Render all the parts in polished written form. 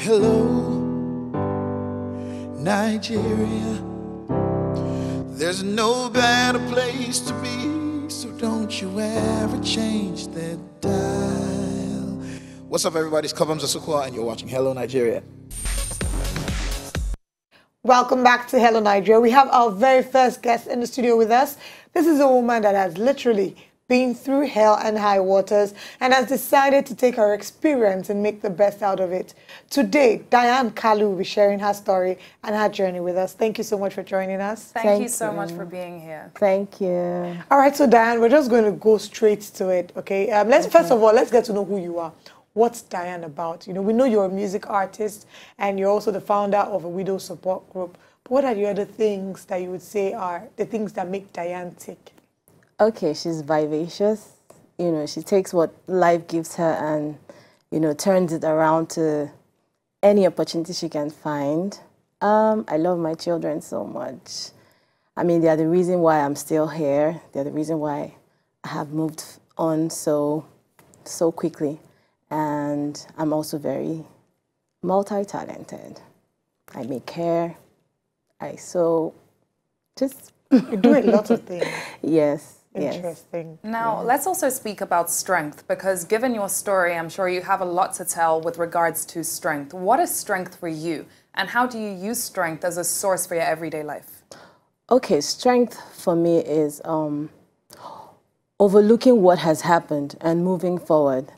Hello, Nigeria. There's no better place to be, so don't you ever change that dial. What's up, everybody? It's Kabam Zasukwa, and you're watching Hello, Nigeria. Welcome back to Hello, Nigeria. We have our very first guest in the studio with us. This is a woman that has literally been through hell and high waters and has decided to take her experience and make the best out of it. Today, Diane Kalu will be sharing her story and her journey with us. Thank you so much for joining us. Thank you so much for being here. Thank you. All right, so Diane, we're just going to go straight to it, okay? First of all, let's get to know who you are. What's Diane about? You know, we know you're a music artist and you're also the founder of a widow support group. But what are the other things that you would say are the things that make Diane tick? Okay, she's vivacious. You know, she takes what life gives her and, you know, turns it around to any opportunity she can find. I love my children so much. I mean, they're the reason why I'm still here. They're the reason why I have moved on so quickly. And I'm also very multi-talented. I make hair, I sew, just... You do a lot of things. Yes. Interesting. Now, let's also speak about strength, because given your story, I'm sure you have a lot to tell with regards to strength. What is strength for you, and how do you use strength as a source for your everyday life? Okay, strength for me is overlooking what has happened and moving forward.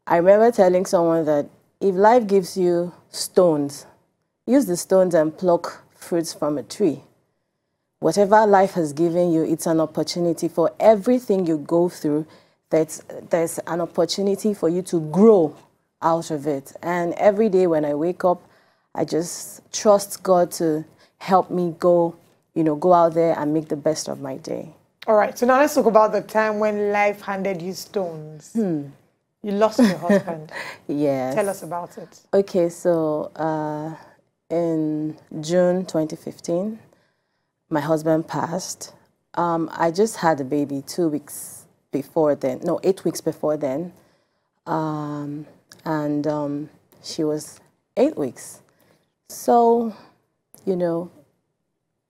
I remember telling someone that if life gives you stones, use the stones and pluck fruits from a tree. Whatever life has given you, it's an opportunity. For everything you go through, there's an opportunity for you to grow out of it. And every day when I wake up, I just trust God to help me go out there and make the best of my day. All right, so now let's talk about the time when life handed you stones. You lost your husband. Yes. Tell us about it. Okay, so in June 2015, my husband passed. I just had a baby 2 weeks before then. No, 8 weeks before then. She was 8 weeks. So, you know,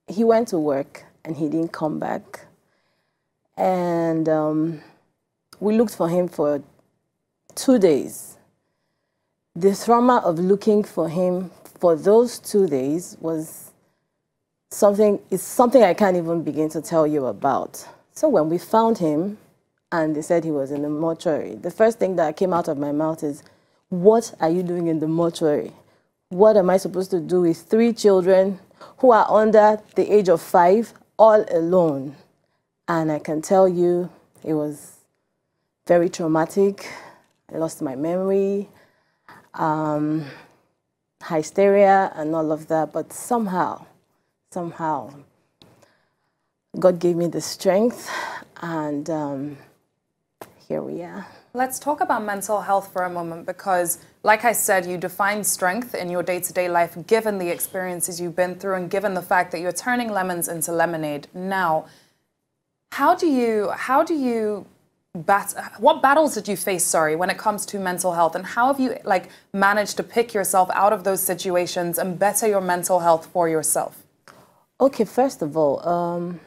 he went to work and he didn't come back. And we looked for him for 2 days. The trauma of looking for him for those 2 days was something I can't even begin to tell you about. So when we found him and they said he was in the mortuary, the first thing that came out of my mouth is, what are you doing in the mortuary? What am I supposed to do with 3 children who are under the age of 5, all alone? And I can tell you it was very traumatic. I lost my memory, hysteria and all of that, but somehow, God gave me the strength, and here we are. Let's talk about mental health for a moment, because, like I said, you define strength in your day-to-day life, given the experiences you've been through and given the fact that you're turning lemons into lemonade. Now, what battles did you face, when it comes to mental health, and how have you managed to pick yourself out of those situations and better your mental health for yourself? Okay, first of all,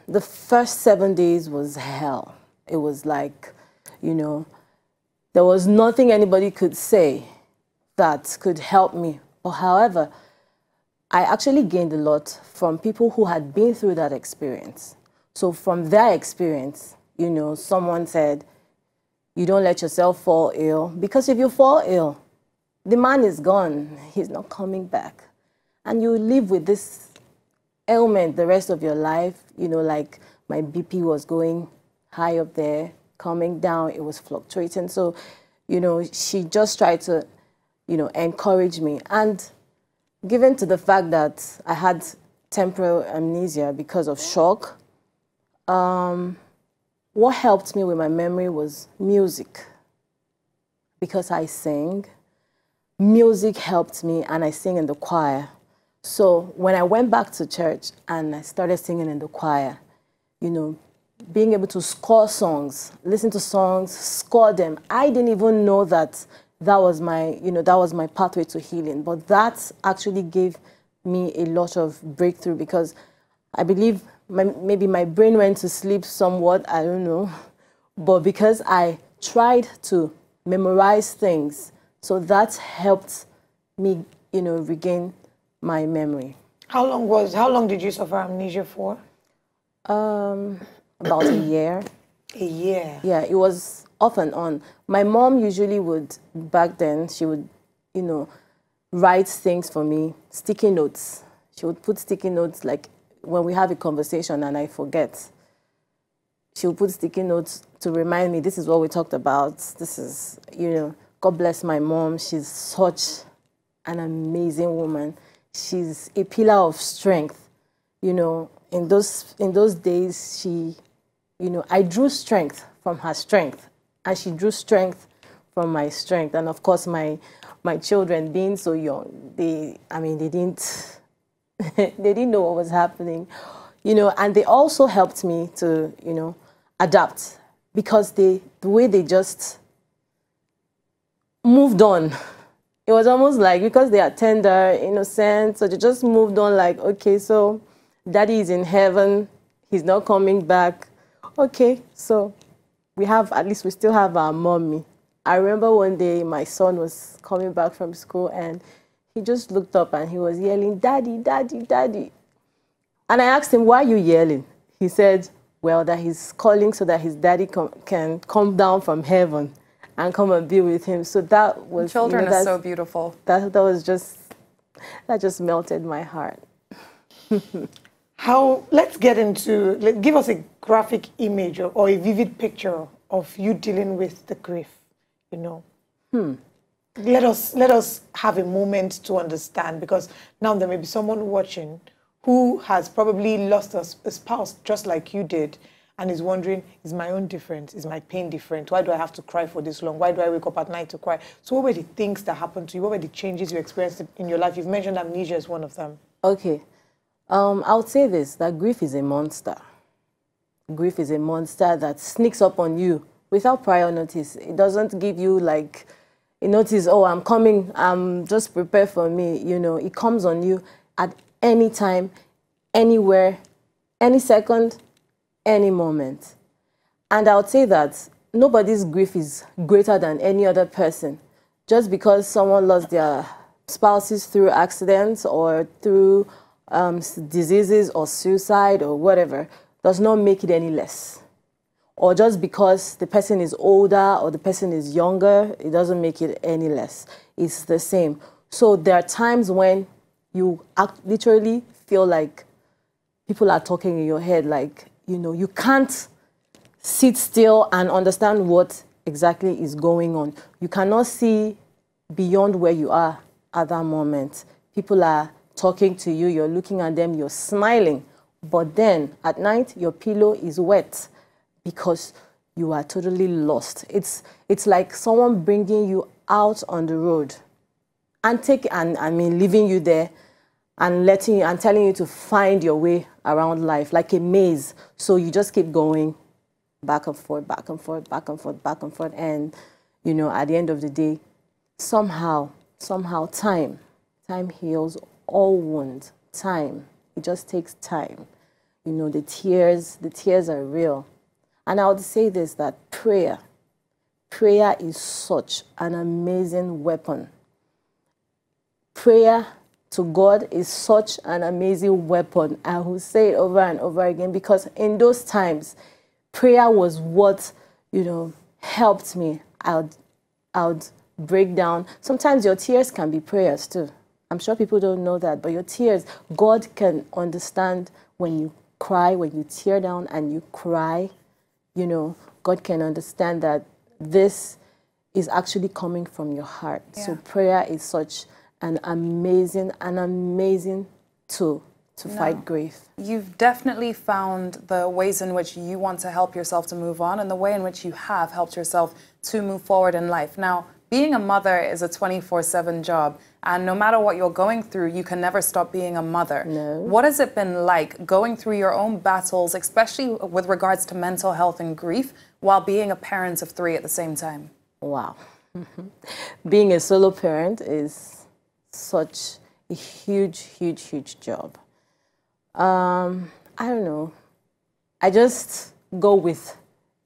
the first 7 days was hell. It was like, you know, there was nothing anybody could say that could help me. Or however, I actually gained a lot from people who had been through that experience. So from their experience, you know, someone said, you don't let yourself fall ill, because if you fall ill, the man is gone. He's not coming back. And you live with this ailment the rest of your life. You know, like my BP was going high up there, coming down, it was fluctuating. So, you know, she just tried to, you know, encourage me. And given to the fact that I had temporal amnesia because of shock, what helped me with my memory was music. Because I sing, music helped me, and I sing in the choir. So when I went back to church and I started singing in the choir, you know, being able to score songs, listen to songs, score them. I didn't even know that that was my, that was my pathway to healing. But that actually gave me a lot of breakthrough, because I believe maybe my brain went to sleep somewhat, I don't know. But because I tried to memorize things, so that helped me, regain my memory. How long did you suffer amnesia for? About a year. A year? Yeah, it was off and on. My mom usually would, back then, she would, write things for me, sticky notes. She would put sticky notes, like when we have a conversation and I forget. She would put sticky notes to remind me, this is what we talked about. This is, God bless my mom. She's such an amazing woman. She's a pillar of strength. In those days, she, I drew strength from her strength, and she drew strength from my strength. And of course, my children, being so young, they didn't they didn't know what was happening, and they also helped me to, adapt, because the way they just moved on, it was almost like, because they are tender, innocent, so they just moved on like, okay, so daddy is in heaven, he's not coming back. Okay, so we still have our mommy. I remember one day my son was coming back from school and he just looked up and he was yelling, "Daddy, daddy, daddy." And I asked him, "Why are you yelling?" He said, well, that he's calling so that his daddy can come down from heaven and come and be with him. So that was... Children are so beautiful. That just melted my heart. Let's get into, give us a graphic image or a vivid picture of you dealing with the grief, Let us have a moment to understand, because now there may be someone watching who has probably lost a spouse just like you did and is wondering, is my own different? Is my pain different? Why do I have to cry for this long? Why do I wake up at night to cry? So what were the things that happened to you? What were the changes you experienced in your life? You've mentioned amnesia as one of them. Okay. I would say this, that grief is a monster. Grief is a monster that sneaks up on you without prior notice. It doesn't give you like a notice, oh, I'm coming, just prepare for me. It comes on you at any time, anywhere, any second, any moment. And I would say that nobody's grief is greater than any other person. Just because someone lost their spouses through accidents or through diseases or suicide or whatever, does not make it any less. Or just because the person is older or the person is younger, it doesn't make it any less. It's the same. So there are times when you literally feel like people are talking in your head, like, you can't sit still and understand what exactly is going on. You cannot see beyond where you are at that moment. People are talking to you, you're looking at them, you're smiling. But then at night, your pillow is wet because you are totally lost. It's like someone bringing you out on the road and leaving you there and telling you to find your way around life like a maze. So you just keep going back and forth, back and forth, back and forth, back and forth. And, at the end of the day, somehow time heals all wounds. Time. It just takes time. The tears are real. And I would say this, that prayer is such an amazing weapon. Prayer to God is such an amazing weapon. I will say it over and over again, because in those times, prayer was what, helped me. I would break down. Sometimes your tears can be prayers too. I'm sure people don't know that, but your tears, God can understand when you cry, when you tear down and you cry. God can understand that this is actually coming from your heart. Yeah. So prayer is such an amazing tool to fight grief. You've definitely found the ways in which you want to help yourself to move on and the way in which you have helped yourself to move forward in life. Now, being a mother is a 24/7 job, and no matter what you're going through, you can never stop being a mother. No. What has it been like going through your own battles, especially with regards to mental health and grief, while being a parent of 3 at the same time? Wow. Being a solo parent is such a huge, huge, huge job. I don't know. I just go with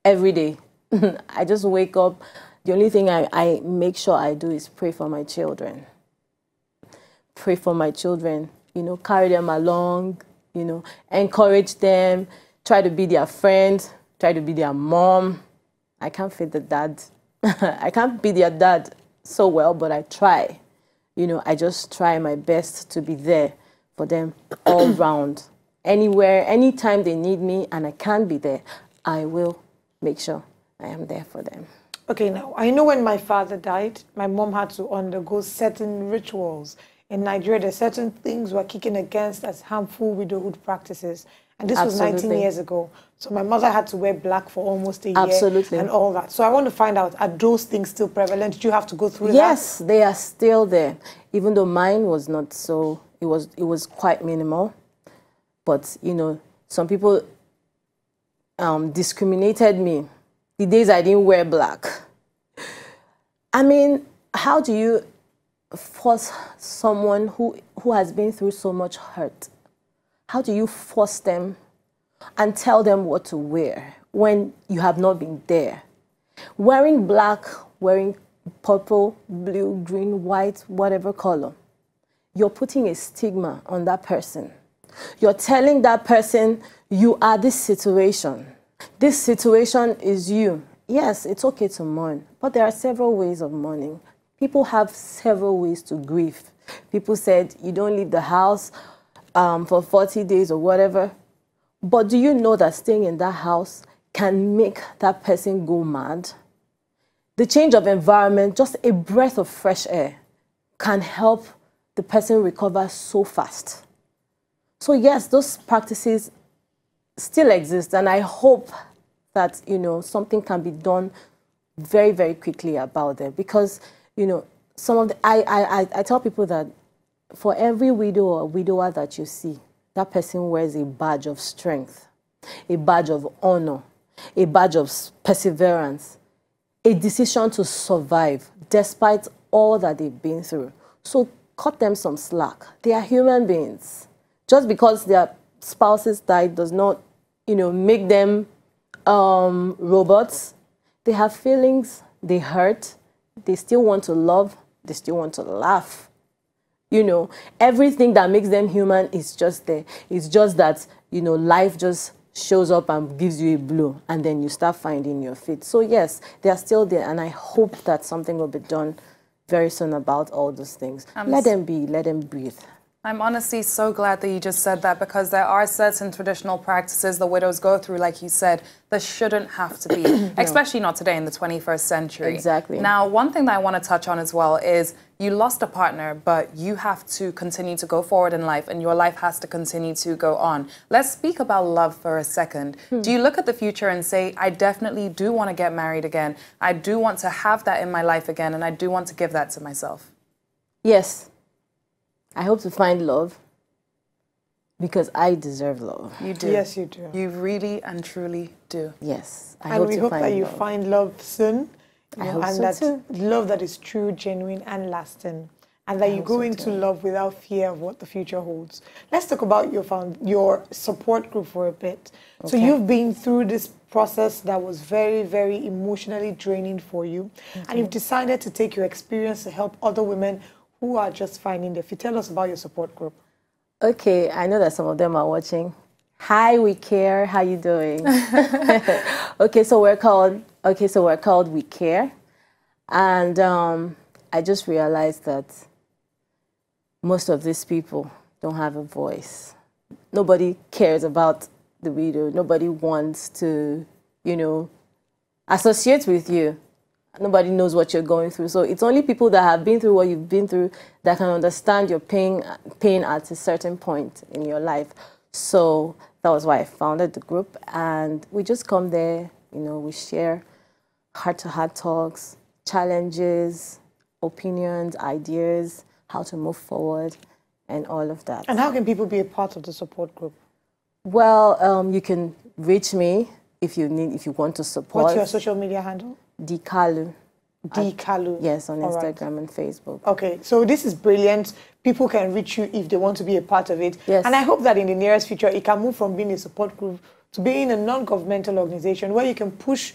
every day. I just wake up. The only thing I make sure I do is pray for my children. Pray for my children, you know, carry them along, you know, encourage them, try to be their friend, try to be their mom. I can't fit the dad. I can't be their dad so well, but I try. You know, I just try my best to be there for them all round. Anywhere, anytime they need me and I can't be there, I will make sure I am there for them. Okay, now, I know when my father died, my mom had to undergo certain rituals. In Nigeria, there's certain things we're kicking against as harmful widowhood practices. And this was 19 years ago. So my mother had to wear black for almost a year and all that. So I want to find out, are those things still prevalent? Did you have to go through that? Yes, they are still there. Even though mine was not so, it was quite minimal. But, you know, some people discriminated me the days I didn't wear black. I mean, how do you force someone who has been through so much hurt? How do you force them and tell them what to wear when you have not been there? Wearing black, wearing purple, blue, green, white, whatever color, you're putting a stigma on that person. You're telling that person, you are this situation. This situation is you. Yes, it's okay to mourn, but there are several ways of mourning. People have several ways to grieve. People said, you don't leave the house for 40 days or whatever. But do you know that staying in that house can make that person go mad? The change of environment, just a breath of fresh air, can help the person recover so fast. So yes, those practices still exist, and I hope that, you know, something can be done very, very quickly about them. Because, you know, some of the, I tell people that for every widow or widower that you see, that person wears a badge of strength, a badge of honor, a badge of perseverance, a decision to survive despite all that they've been through. So cut them some slack. They are human beings. Just because their spouses died does not, you know, make them robots. They have feelings, they hurt, they still want to love, they still want to laugh. You know, everything that makes them human is just there. It's just that, you know, life just shows up and gives you a blow, and then you start finding your feet. So yes, they are still there, and I hope that something will be done very soon about all those things. Let them be, let them breathe. I'm honestly so glad that you just said that, because there are certain traditional practices the widows go through, like you said, that shouldn't have to be, no. Especially not today in the 21st century. Exactly. Now, one thing that I want to touch on as well is you lost a partner, but you have to continue to go forward in life, and your life has to continue to go on. Let's speak about love for a second. Do you look at the future and say, I definitely do want to get married again. I do want to have that in my life again, and I do want to give that to myself? Yes. I hope to find love, because I deserve love. You do. Yes, you do. You really and truly do. Yes. And we hope that you find love soon. I hope and so that too. love that is true, genuine, and lasting. And that you go into love without fear of what the future holds. Let's talk about your support group for a bit. Okay. So you've been through this process that was very, very emotionally draining for you. Okay. And you've decided to take your experience to help other women who are just finding their feet. Tell us about your support group. Okay, I know that some of them are watching. Hi, We Care. How you doing? Okay, so we're called We Care, and I just realized that most of these people don't have a voice. Nobody cares about the widow. Nobody wants to, you know, associate with you. Nobody knows what you're going through. So it's only people that have been through what you've been through that can understand your pain at a certain point in your life. So that was why I founded the group. And we just come there, you know, we share heart-to-heart talks, challenges, opinions, ideas, how to move forward, and all of that. And how can people be a part of the support group? Well, you can reach me if you want to support. What's your social media handle? Kalu. Kalu. Yes, on Instagram and Facebook. Okay, so this is brilliant. People can reach you if they want to be a part of it. Yes. And I hope that in the nearest future, it can move from being a support group to being a non-governmental organization where you can push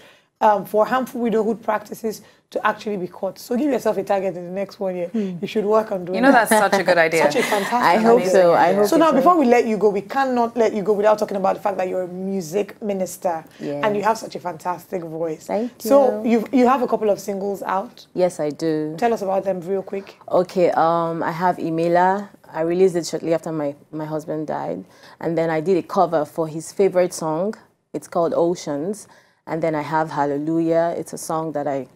for harmful widowhood practices to actually be caught. So give yourself a target in the next 1 year. You should work on doing You know, that's such a good idea. Such a fantastic I hope idea. so. I hope so. Now, before we let you go, we cannot let you go without talking about the fact that you're a music minister. Yes. And you have such a fantastic voice. Thank you. So you have a couple of singles out. Yes, I do. Tell us about them real quick. Okay, I have Imela. I released it shortly after my husband died. And then I did a cover for his favorite song. It's called Oceans. And then I have Hallelujah. It's a song that I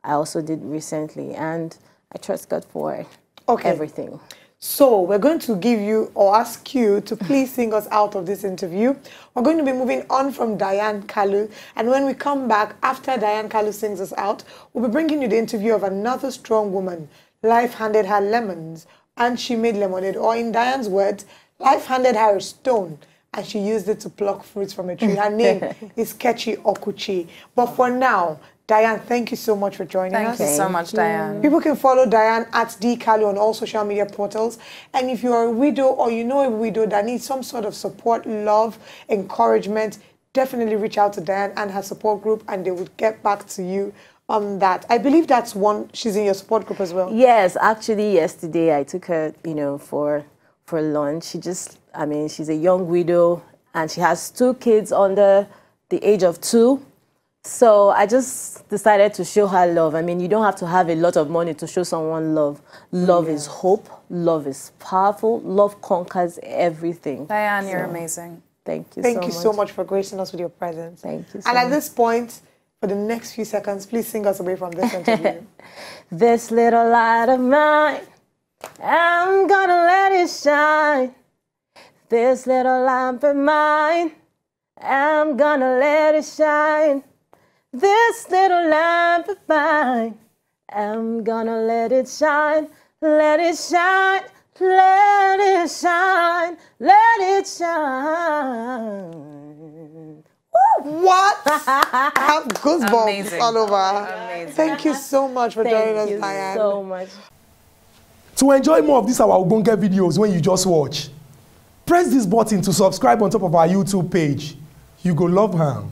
also did recently. And I trust God for everything. So we're going to give you or ask you to please sing us out of this interview. We're going to be moving on from Diane Kalu. And when we come back, after Diane Kalu sings us out, we'll be bringing you the interview of another strong woman. Life handed her lemons and she made lemonade. Or in Diane's words, life handed her a stone and she used it to pluck fruits from a tree. Her name is Kechi Okuchi. But for now, Diane, thank you so much for joining us. Thank you so much, Diane. People can follow Diane at Kalu on all social media portals. And if you're a widow or you know a widow that needs some sort of support, love, encouragement, definitely reach out to Diane and her support group and they would get back to you on that. I believe that's one, she's in your support group as well. Yes, actually yesterday I took her, for lunch. She's a young widow and she has 2 kids under the age of 2. So I just decided to show her love. You don't have to have a lot of money to show someone love. Love is hope. Love is powerful. Love conquers everything. Diane, you're amazing. Thank you Thank you so much for gracing us with your presence. Thank you so And much. at this point, for the next few seconds, please sing us away from this interview. This little light of mine, I'm gonna let it shine. This little lamp of mine, I'm gonna let it shine. This little lamp of mine, I'm gonna let it shine. Let it shine, let it shine, let it shine. What? I have goosebumps Amazing. all over. Amazing. Thank you so much for joining us, Thank you Diane. so much. To enjoy more of these our Ogbonge videos when you just watch, press this button to subscribe on top of our YouTube page. You go love her.